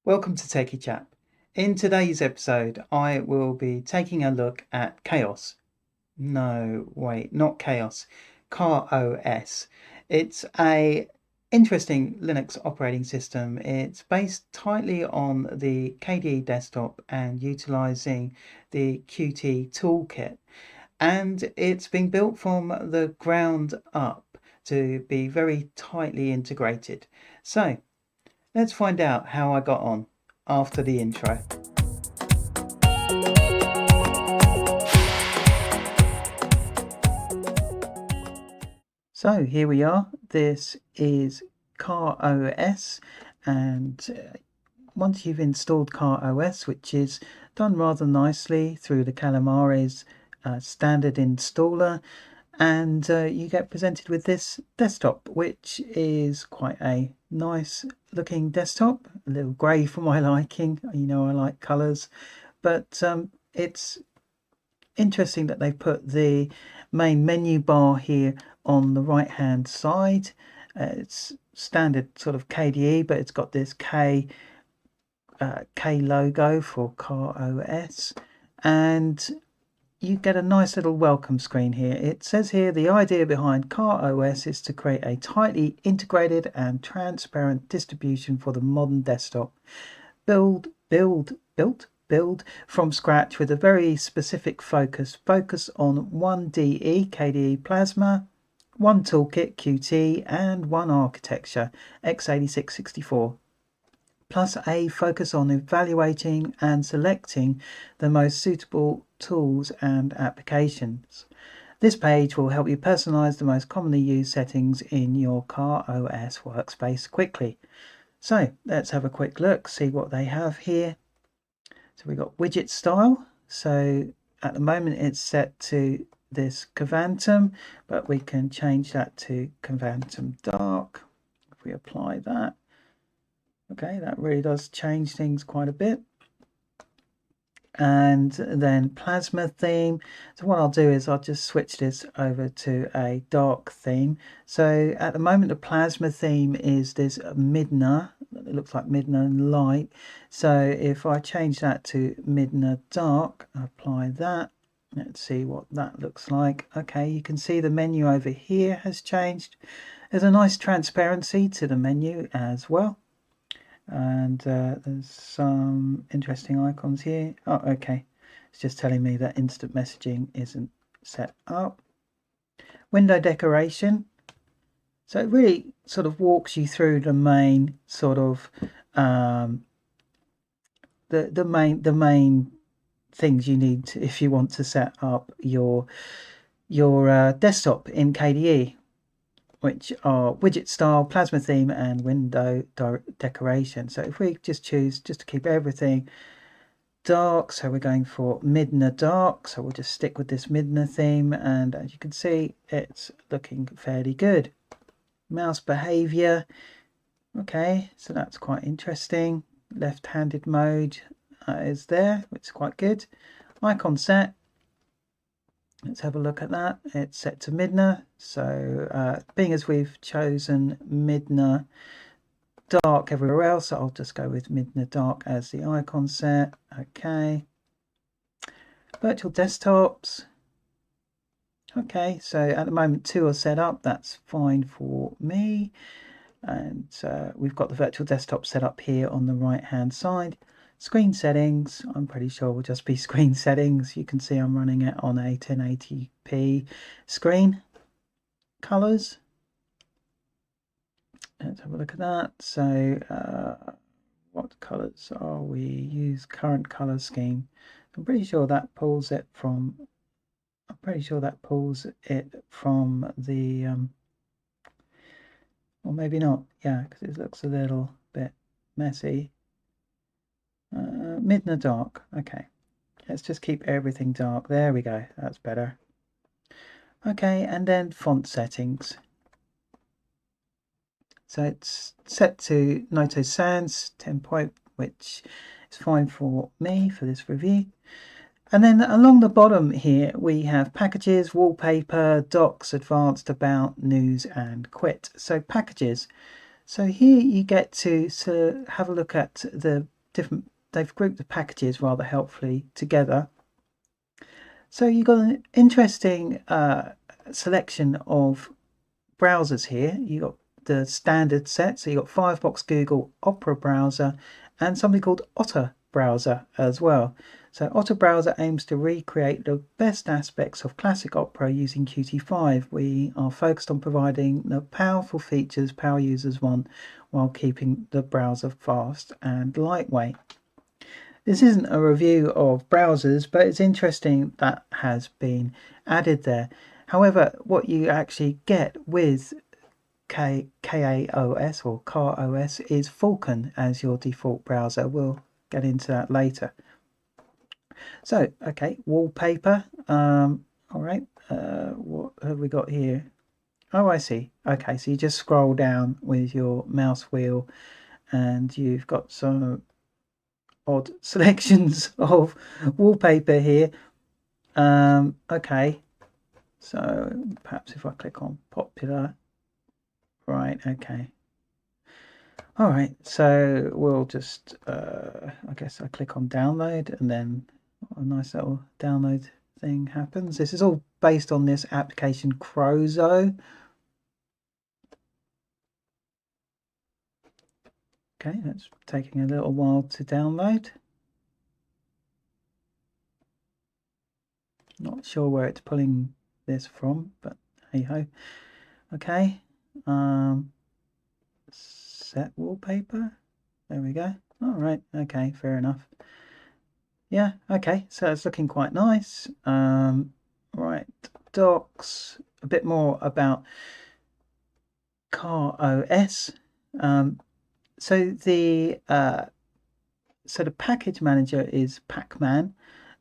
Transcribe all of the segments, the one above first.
Welcome to Techiechap. In today's episode, I will be taking a look at KaOS. No, wait, not KaOS. KaOS. It's a interesting Linux operating system. It's based tightly on the KDE desktop and utilizing the Qt toolkit. And it's been built from the ground up to be very tightly integrated. So, let's find out how I got on after the intro. So here we are. This is KaOS, and once you've installed KaOS, which is done rather nicely through the Calamares standard installer, and you get presented with this desktop, which is quite a nice looking desktop, a little grey for my liking. You know, I like colours, but it's interesting that they've put the main menu bar here on the right hand side. It's standard sort of KDE, but it's got this K logo for KaOS, and you get a nice little welcome screen here. It says here the idea behind KaOS is to create a tightly integrated and transparent distribution for the modern desktop. Built from scratch with a very specific focus on one DE, KDE Plasma, one toolkit, Qt, and one architecture, x86-64. Plus a focus on evaluating and selecting the most suitable tools and applications. This page will help you personalize the most commonly used settings in your KaOS workspace quickly. So let's have a quick look, see what they have here. So we've got widget style. So at the moment it's set to this Cavantum, but we can change that to Cavantum Dark. If we apply that, okay, that really does change things quite a bit. And then Plasma theme. So what I'll do is I'll just switch this over to a dark theme. So at the moment the Plasma theme is this Midna. It looks like Midna Light. So if I change that to Midna Dark, apply that. Let's see what that looks like. Okay, you can see the menu over here has changed. There's a nice transparency to the menu as well. And there's some interesting icons here. Oh, okay. It's just telling me that instant messaging isn't set up. Window decoration. So it really sort of walks you through the main sort of the main things you need to, if you want to set up your desktop in KDE, which are widget style, plasma theme, and window decoration. So if we just choose just to keep everything dark, so we're going for Midna Dark, so we'll just stick with this Midna theme, and as you can see it's looking fairly good. Mouse behavior, okay, so that's quite interesting. Left-handed mode is there, which is quite good. Icon set, let's have a look at that. It's set to Midna, so being as we've chosen Midna Dark everywhere else, I'll just go with Midna Dark as the icon set. Okay, virtual desktops. Okay, so at the moment 2 are set up, that's fine for me. And we've got the virtual desktop set up here on the right hand side. Screen settings, I'm pretty sure will just be screen settings. You can see I'm running it on a 1080p screen. Colors, let's have a look at that. So what colors are we? Use current color scheme. I'm pretty sure that pulls it from the or maybe not, yeah, because it looks a little bit messy. Midna Dark, okay, let's just keep everything dark. There we go, that's better. Okay, and then font settings. So it's set to Noto Sans 10 point, which is fine for me for this review. And then along the bottom here we have packages, wallpaper, docs, advanced, about, news, and quit. So packages. So here you get to have a look at the different, they've grouped the packages rather helpfully together. So you've got an interesting selection of browsers here. You've got the standard set, so you've got Firefox, Google, Opera browser, and something called Otter browser as well. So Otter browser aims to recreate the best aspects of classic Opera using Qt5. We are focused on providing the powerful features power users want while keeping the browser fast and lightweight. This isn't a review of browsers, but it's interesting that has been added there. However, what you actually get with KaOS or KaOS is Falcon as your default browser. We'll get into that later. So, okay, wallpaper. All right, what have we got here? Oh, I see. Okay, so you just scroll down with your mouse wheel and you've got some odd selections of wallpaper here. Okay, so perhaps if I click on popular, right, okay. All right, so we'll just, I guess I click on download and then a nice little download thing happens. This is all based on this application Crozo. Okay, that's taking a little while to download. Not sure where it's pulling this from, but hey ho. Okay, set wallpaper. There we go. All right, okay, fair enough. Yeah, okay, so it's looking quite nice. Right, docs, a bit more about KaOS. So the package manager is Pacman,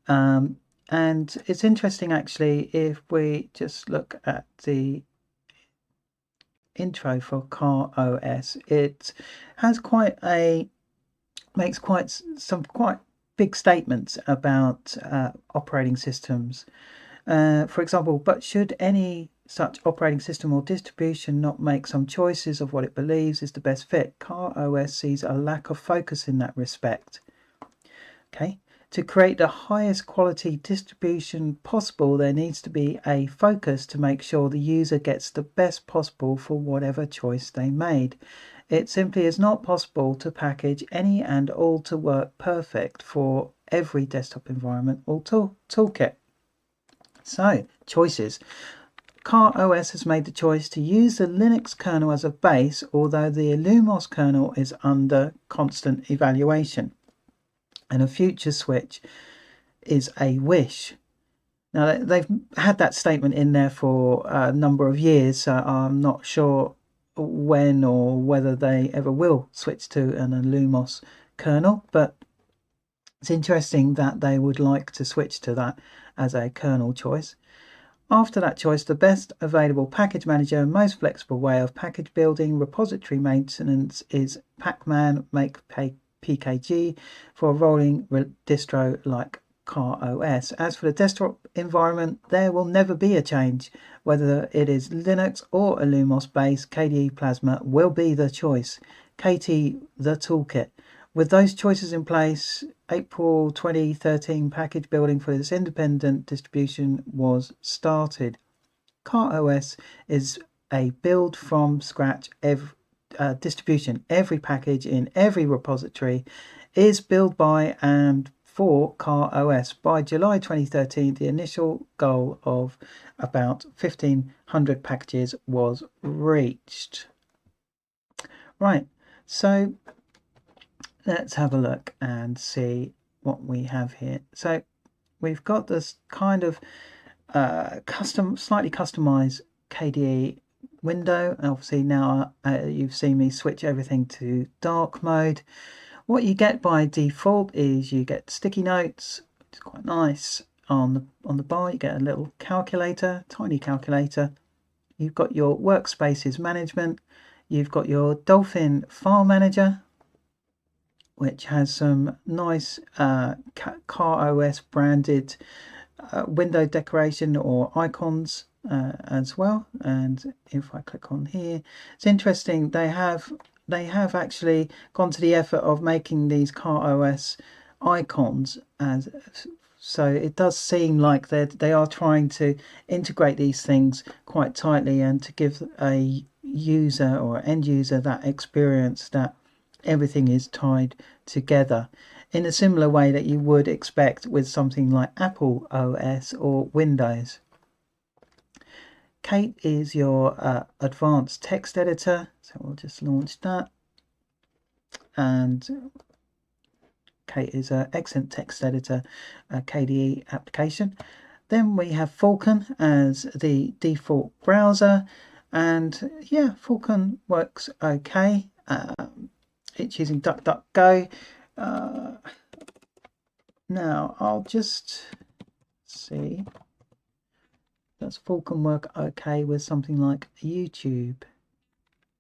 and it's interesting actually if we just look at the intro for KaOS. It has makes some quite big statements about operating systems. For example, but should any such operating system or distribution not make some choices of what it believes is the best fit? KaOS sees a lack of focus in that respect. Okay, to create the highest quality distribution possible, there needs to be a focus to make sure the user gets the best possible for whatever choice they made. It simply is not possible to package any and all to work perfect for every desktop environment or toolkit. So, choices. KaOS has made the choice to use the Linux kernel as a base, although the Illumos kernel is under constant evaluation. And a future switch is a wish. Now, they've had that statement in there for a number of years, so I'm not sure when or whether they ever will switch to an Illumos kernel, but it's interesting that they would like to switch to that as a kernel choice. After that choice, the best available package manager and most flexible way of package building repository maintenance is Pacman Make PKG for a rolling distro like KaOS. As for the desktop environment, there will never be a change. Whether it is Linux or Illumos based, KDE Plasma will be the choice. KT the toolkit. With those choices in place, April 2013 package building for this independent distribution was started. KaOS is a build from scratch distribution. Every package in every repository is built by and for KaOS. By July 2013, the initial goal of about 1,500 packages was reached. Right, so let's have a look and see what we have here. So we've got this kind of slightly customized KDE window. Obviously now you've seen me switch everything to dark mode. What you get by default is you get sticky notes, which is quite nice. On the bar you get a little calculator, tiny calculator. You've got your workspaces management. You've got your Dolphin file manager, which has some nice KaOS branded window decoration or icons as well. And if I click on here, it's interesting, they have they have actually gone to the effort of making these KaOS icons, as so it does seem like they are trying to integrate these things quite tightly and to give a user or end user that experience that everything is tied together in a similar way that you would expect with something like Apple OS or Windows. Kate is your advanced text editor, so we'll just launch that. And Kate is an excellent text editor, KDE application. Then we have Falcon as the default browser, and yeah, Falcon works okay. It's using DuckDuckGo. Now I'll just see, does Falcon work okay with something like YouTube?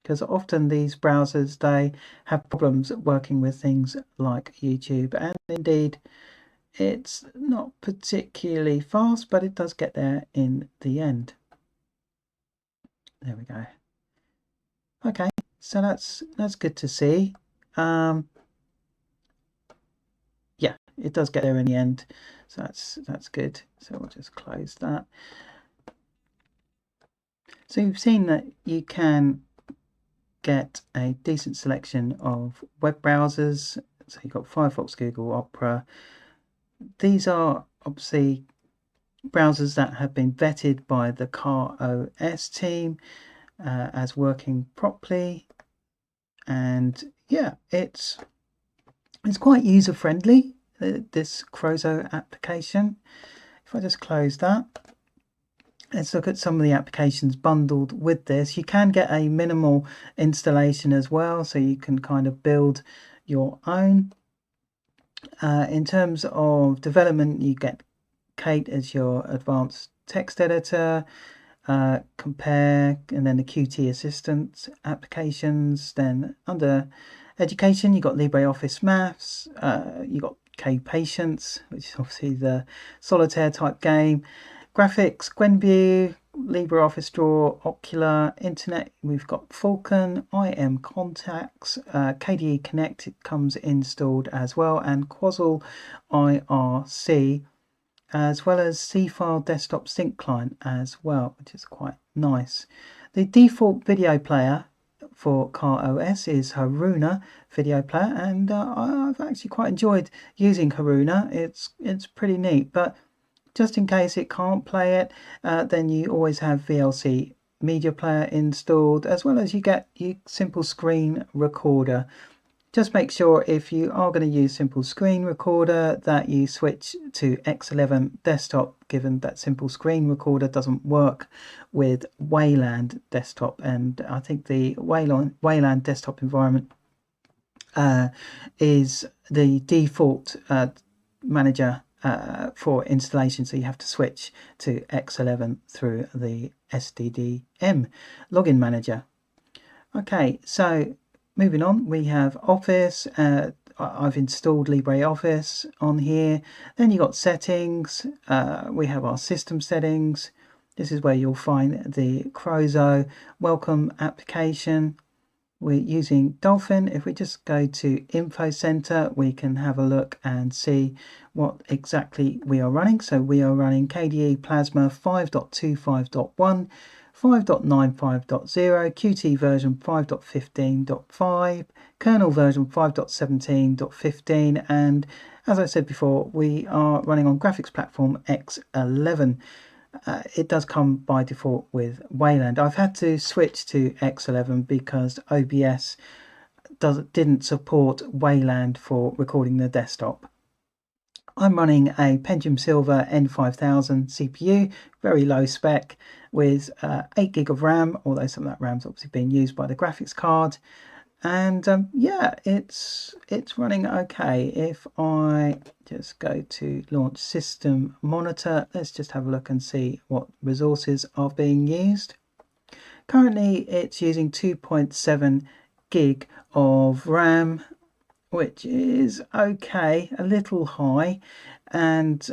Because often these browsers, they have problems working with things like YouTube, and indeed it's not particularly fast, but it does get there in the end. There we go. Okay, so that's good to see. Yeah, it does get there in the end, so that's good. So we'll just close that. So you've seen that you can get a decent selection of web browsers. So you've got Firefox, Google, Opera. These are obviously browsers that have been vetted by the KaOS team as working properly, and yeah, it's quite user friendly, this Crozo application. If I just close that, let's look at some of the applications bundled with this. You can get a minimal installation as well, so you can kind of build your own. In terms of development, you get Kate as your advanced text editor, Compare, and then the Qt Assistant applications. Then under education, you've got LibreOffice Maths, you've got KPatience, which is obviously the solitaire type game. Graphics, Gwenview, LibreOffice Draw, Ocular, Internet, we've got Falcon, IM Contacts, KDE Connect, it comes installed as well, and Quazzle IRC, as well as C-File Desktop Sync Client as well, which is quite nice. The default video player for KaOS is Haruna video player, and I've actually quite enjoyed using Haruna. It's pretty neat, but just in case it can't play it, then you always have VLC media player installed, as well as you get your simple screen recorder. Just make sure if you are going to use simple screen recorder that you switch to X11 desktop, given that simple screen recorder doesn't work with Wayland desktop, and I think the Wayland desktop environment is the default manager for installation, so you have to switch to X11 through the SDDM login manager. Okay, so moving on, we have Office. I've installed LibreOffice on here. Then you got settings. We have our system settings. This is where you'll find the Crozo welcome application. We're using Dolphin. If we just go to Info Center, we can have a look and see what exactly we are running. So we are running KDE Plasma 5.25.1, 5.95.0, Qt version 5.15.5, kernel version 5.17.15, and as I said before, we are running on graphics platform X11. It does come by default with Wayland. I've had to switch to X11 because OBS didn't support Wayland for recording the desktop. I'm running a Pentium Silver N5000 CPU, very low spec, with 8 gig of RAM, although some of that RAM's obviously being used by the graphics card. And yeah, it's running okay. If I just go to launch system monitor, let's just have a look and see what resources are being used. Currently it's using 2.7 gig of RAM, which is okay, a little high, and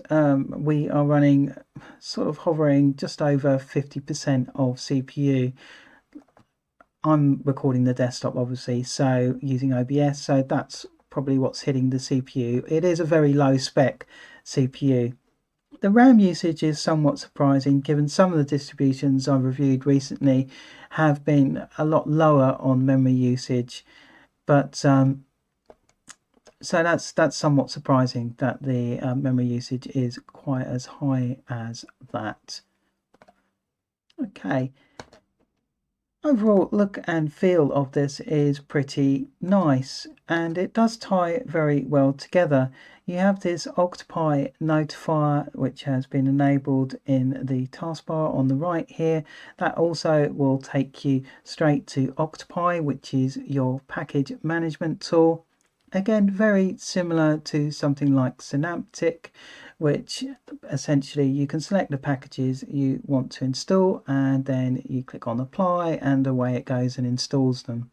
we are running sort of hovering just over 50% of CPU. I'm recording the desktop obviously, so using OBS, so that's probably what's hitting the CPU. It is a very low spec CPU. The RAM usage is somewhat surprising given some of the distributions I've reviewed recently have been a lot lower on memory usage, but so that's somewhat surprising that the memory usage is quite as high as that. Okay. Overall look and feel of this is pretty nice, and it does tie very well together. You have this Octopi notifier which has been enabled in the taskbar on the right here. That also will take you straight to Octopi, which is your package management tool. Again, very similar to something like Synaptic, which essentially you can select the packages you want to install and then you click on apply and away it goes and installs them.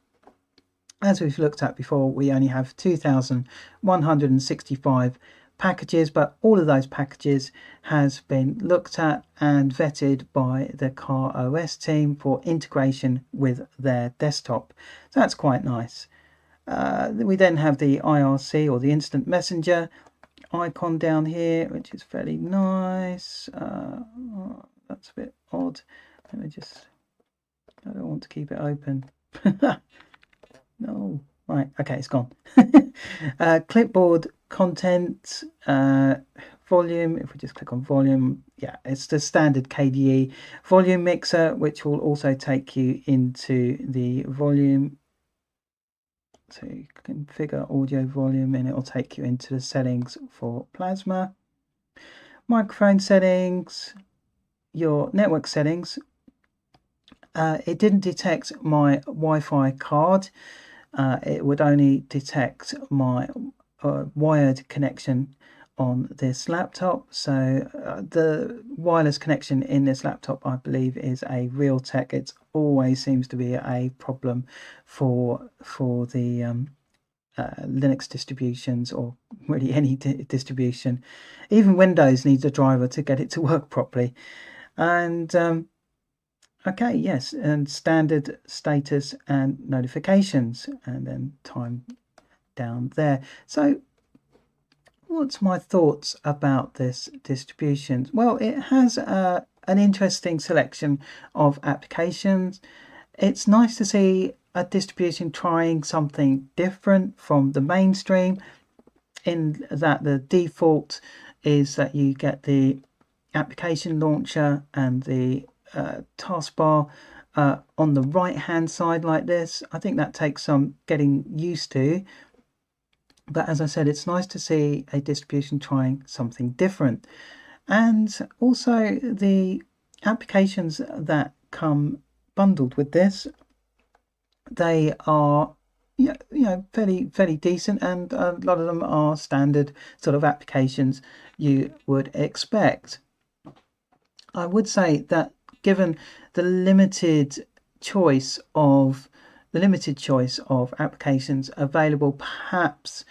As we've looked at before, we only have 2,165 packages, but all of those packages has been looked at and vetted by the KaOS team for integration with their desktop. So that's quite nice. We then have the IRC, or the instant messenger icon down here, which is fairly nice. That's a bit odd. Let me just, I don't want to keep it open. No, right, okay, it's gone. Clipboard content, volume, if we just click on volume, yeah, it's the standard KDE volume mixer, which will also take you into the volume. So you configure audio volume and it will take you into the settings for Plasma. Microphone settings, your network settings. It didn't detect my Wi-Fi card. It would only detect my wired connection on this laptop. So the wireless connection in this laptop, I believe, is a Realtek. It always seems to be a problem for the Linux distributions, or really any distribution. Even Windows needs a driver to get it to work properly. And okay, yes, and standard status and notifications, and then time down there. So what's my thoughts about this distribution? Well, it has an interesting selection of applications. It's nice to see a distribution trying something different from the mainstream, in that the default is that you get the application launcher and the taskbar on the right hand side like this. I think that takes some getting used to, but as I said, it's nice to see a distribution trying something different. And also the applications that come bundled with this, they are fairly decent, and a lot of them are standard sort of applications you would expect. I would say that given the limited choice of applications available, perhaps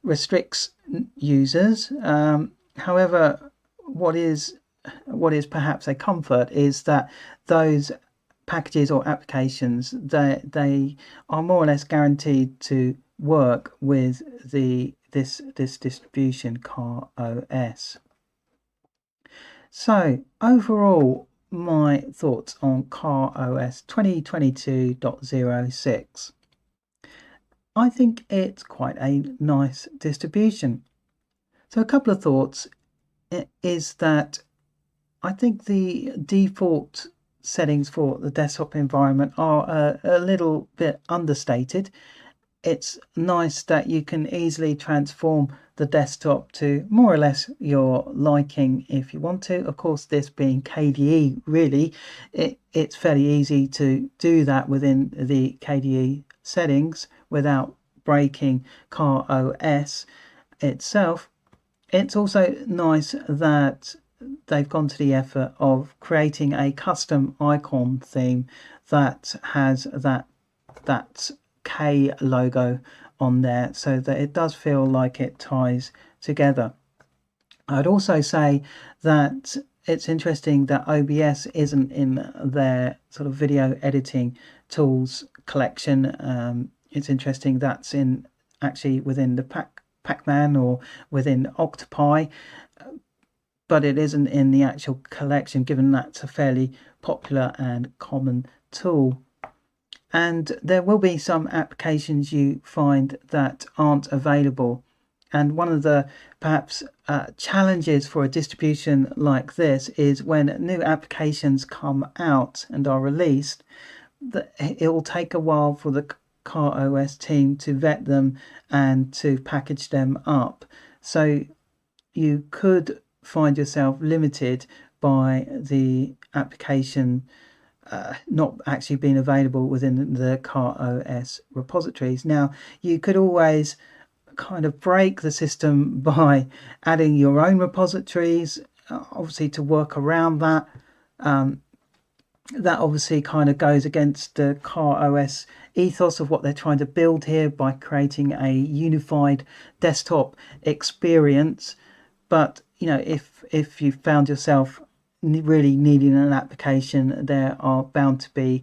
restricts users. However, what is perhaps a comfort is that those packages or applications, they are more or less guaranteed to work with this distribution KaOS. So overall, my thoughts on KaOS 2022.06. I think it's quite a nice distribution. So a couple of thoughts is that I think the default settings for the desktop environment are a little bit understated. It's nice that you can easily transform the desktop to more or less your liking if you want to. Of course, this being KDE, really, it's fairly easy to do that within the KDE settings without breaking KaOS itself. It's also nice that they've gone to the effort of creating a custom icon theme that has that K logo on there, so that it does feel like it ties together. I'd also say that it's interesting that OBS isn't in their sort of video editing tools collection. It's interesting that's in actually within the Pac-Man or within Octopi, but it isn't in the actual collection, given that's a fairly popular and common tool. And there will be some applications you find that aren't available. And one of the perhaps challenges for a distribution like this is when new applications come out and are released, that it will take a while for the KaOS team to vet them and to package them up. So you could find yourself limited by the application not actually being available within the KaOS repositories. Now, you could always kind of break the system by adding your own repositories, obviously to work around that. That obviously kind of goes against the KaOS ethos of what they're trying to build here by creating a unified desktop experience. But if you found yourself really needing an application, there are bound to be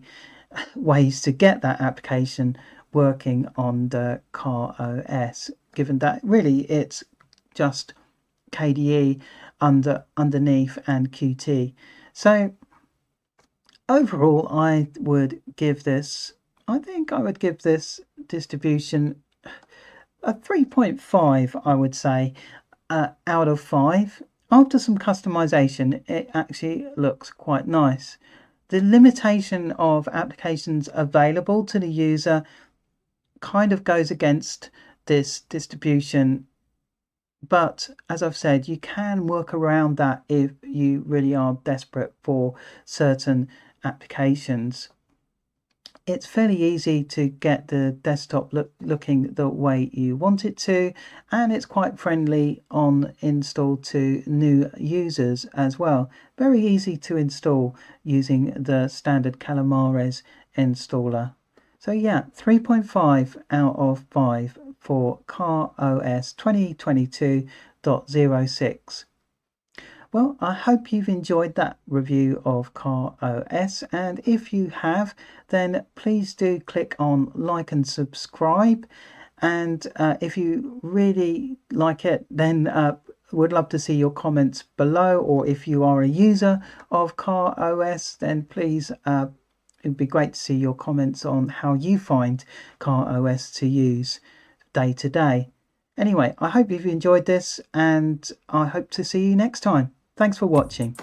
ways to get that application working on the KaOS, given that really it's just KDE underneath and Qt. So overall, I think I would give this distribution a 3.5, I would say, out of 5. After some customization, it actually looks quite nice. The limitation of applications available to the user kind of goes against this distribution, but as I've said, you can work around that if you really are desperate for certain applications. It's fairly easy to get the desktop looking the way you want it to, and it's quite friendly on install to new users as well. Very easy to install using the standard Calamares installer. So yeah, 3.5 out of 5 for KaOS 2022.06. Well, I hope you've enjoyed that review of KaOS, and if you have, then please do click on like and subscribe. And if you really like it, then would love to see your comments below, or if you are a user of KaOS, then please it'd be great to see your comments on how you find KaOS to use day to day. Anyway, I hope you've enjoyed this, and I hope to see you next time. Thanks for watching.